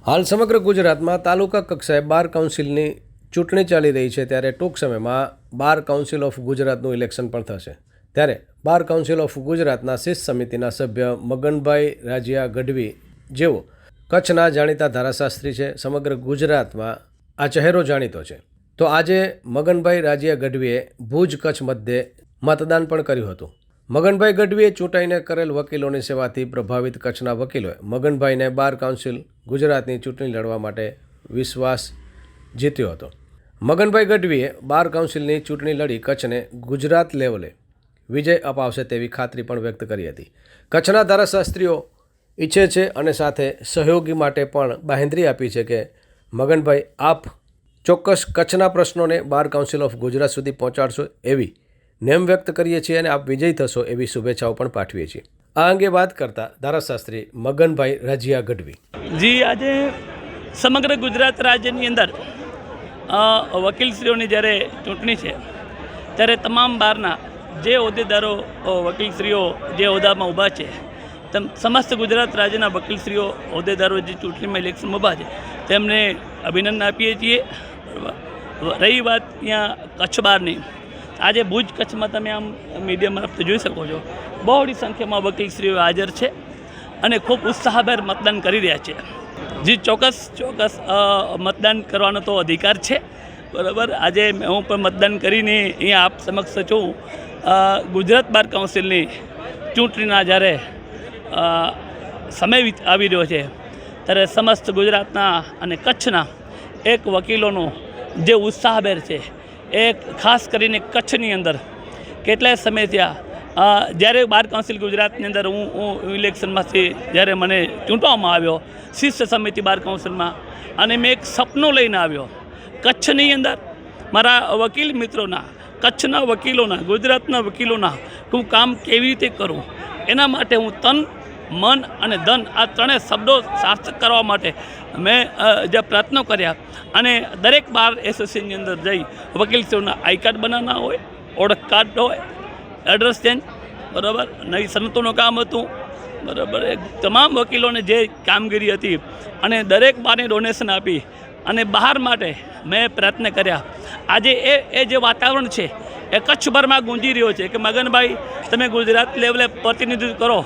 હાલ સમગ્ર ગુજરાતમાં તાલુકા કક્ષાએ બાર કાઉન્સિલની ચૂંટણી ચાલી રહી છે, ત્યારે ટૂંક સમયમાં બાર કાઉન્સિલ ઓફ ગુજરાતનું ઇલેક્શન પણ થશે। ત્યારે બાર કાઉન્સિલ ઓફ ગુજરાતના શિસ્ત સમિતિના સભ્ય મગનભાઈ રાજિયા ગઢવી, જેઓ કચ્છના જાણીતા ધારાશાસ્ત્રી છે, સમગ્ર ગુજરાતમાં આ ચહેરો જાણીતો છે, તો આજે મગનભાઈ રાજિયા ગઢવીએ ભુજ કચ્છ મધ્યે મતદાન પણ કર્યું હતું। મગનભાઈ ગઢવીએ ચૂંટાઈને કરેલ વકીલોની સેવાથી પ્રભાવિત કચ્છના વકીલોએ મગનભાઈને બાર કાઉન્સિલ ગુજરાતની ચૂંટણી લડવા માટે વિશ્વાસ જીત્યો હતો। મગનભાઈ ગઢવીએ બાર કાઉન્સિલની ચૂંટણી લડી કચ્છને ગુજરાત લેવલે વિજય અપાવશે તેવી ખાતરી પણ વ્યક્ત કરી હતી। કચ્છના ધારાશાસ્ત્રીઓ ઈચ્છે છે અને સાથે સહયોગી માટે પણ બાહેંધરી આપી છે કે મગનભાઈ, આપ ચોક્કસ કચ્છના પ્રશ્નોને બાર કાઉન્સિલ ઓફ ગુજરાત સુધી પહોંચાડશો એવી નેમ વ્યક્ત કરીએ છીએ અને આપ વિજયી થશો એવી શુભેચ્છાઓ પણ પાઠવીએ છીએ। આ અંગે વાત કરતા ધારાશાસ્ત્રી મગનભાઈ રાજિયા ગઢવી: જી, આજે સમગ્ર ગુજરાત રાજ્યની અંદર વકીલશ્રીઓની જ્યારે ચૂંટણી છે, ત્યારે તમામ બારના જે હોદ્દેદારો વકીલશ્રીઓ જે હોદ્દામાં ઊભા છે, સમસ્ત ગુજરાત રાજ્યના વકીલશ્રીઓ હોદ્દેદારો જે ચૂંટણીમાં ઇલેક્શનમાં ઊભા છે તેમને અભિનંદન આપીએ છીએ। રહી વાત ત્યાં કચ્છ બારની, આજે ભુજ કચ્છમાં તમે આમ મીડિયા મારફતે જોઈ શકો છો, બહોળી સંખ્યામાં વકીલશ્રીઓ હાજર છે અને ખૂબ ઉત્સાહભેર મતદાન કરી રહ્યા છે। જી, ચોક્કસ મતદાન કરવાનો તો અધિકાર છે, બરાબર। આજે હું પણ મતદાન કરીને અહીંયા આપ સમક્ષ છું। ગુજરાત બાર કાઉન્સિલની ચૂંટણીના જ્યારે સમય આવી રહ્યો છે, ત્યારે સમસ્ત ગુજરાતના અને કચ્છના એક વકીલોનો જે ઉત્સાહભેર છે, એક ખાસ કરીને કચ્છની અંદર કેટલાય સમય થયા જ્યારે બાર કાઉન્સિલ ગુજરાતની અંદર હું ઇલેક્શનમાંથી જ્યારે મને ચૂંટવામાં આવ્યો શિસ્ત સમિતિ બાર કાઉન્સિલમાં, અને મેં એક સપનું લઈને આવ્યો કચ્છની અંદર મારા વકીલ મિત્રોના, કચ્છના વકીલોના, ગુજરાતના વકીલોના હું કામ કેવી રીતે કરું, એના માટે હું તન, મન અને ધન આ ત્રણેય શબ્દો સાર્થક કરવા માટે મેં જે પ્રયત્નો કર્યા, અને દરેક બાર એસોસિએશનની અંદર જઈ વકીલશ્રીઓના આઈ કાર્ડ બનાવવાના હોય, ઓળખ કાર્ડ હોય, એડ્રેસ ચેન્જ, બરાબર, નવી સનતોનું કામ હતું, બરાબર, તમામ વકીલોને જે કામગીરી હતી અને દરેક બારને ડોનેશન આપી અને બહાર માટે મેં પ્રયત્ન કર્યા। આજે એ જે વાતાવરણ છે એ કચ્છભરમાં ગુંજી રહ્યો છે કે મગનભાઈ, તમે ગુજરાત લેવલે પ્રતિનિધિત્વ કરો,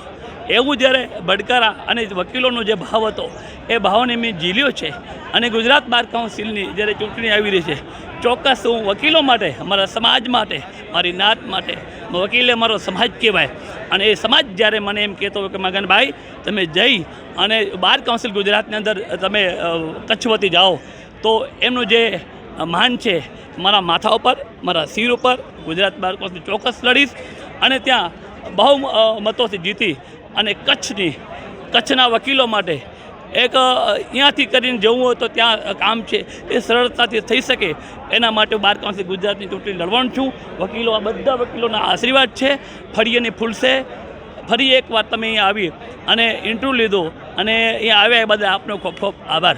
એવું જ્યારે ભડકારા અને વકીલોનો જે ભાવ હતો એ ભાવને મેં ઝીલ્યો છે। અને ગુજરાત બાર કાઉન્સિલની જ્યારે ચૂંટણી આવી રહી છે, ચોક્કસ હું વકીલો માટે, અમારા સમાજ માટે, મારી નાત માટે, વકીલે મારો સમાજ કહેવાય, અને એ સમાજ જ્યારે મને એમ કહેતો હોય કે મગનભાઈ તમે જઈ અને બાર કાઉન્સિલ ગુજરાતની અંદર તમે કચ્છ વતી જાઓ, તો એમનું જે માન છે મારા માથા ઉપર, મારા સિર ઉપર ગુજરાત બાર કાઉન્સિલ ચોક્કસ લડીશ અને ત્યાં બહુ મતોથી જીતી અને કચ્છના વકીલો માટે એક અહીંયાથી કરીને જવું હોય તો ત્યાં કામ છે એ સરળતાથી થઈ શકે, એના માટે બાર કાઉન્સિલ ગુજરાતની ચૂંટણી લડવાનું છું। વકીલો, આ બધા વકીલોના આશીર્વાદ છે, ફળીએની ફૂલશે। ફરી એકવાર તમે અહીંયા આવી અને ઇન્ટરવ્યૂ લીધો અને અહીંયા આવ્યા એ બદલ આપનો ખૂબ ખૂબ આભાર।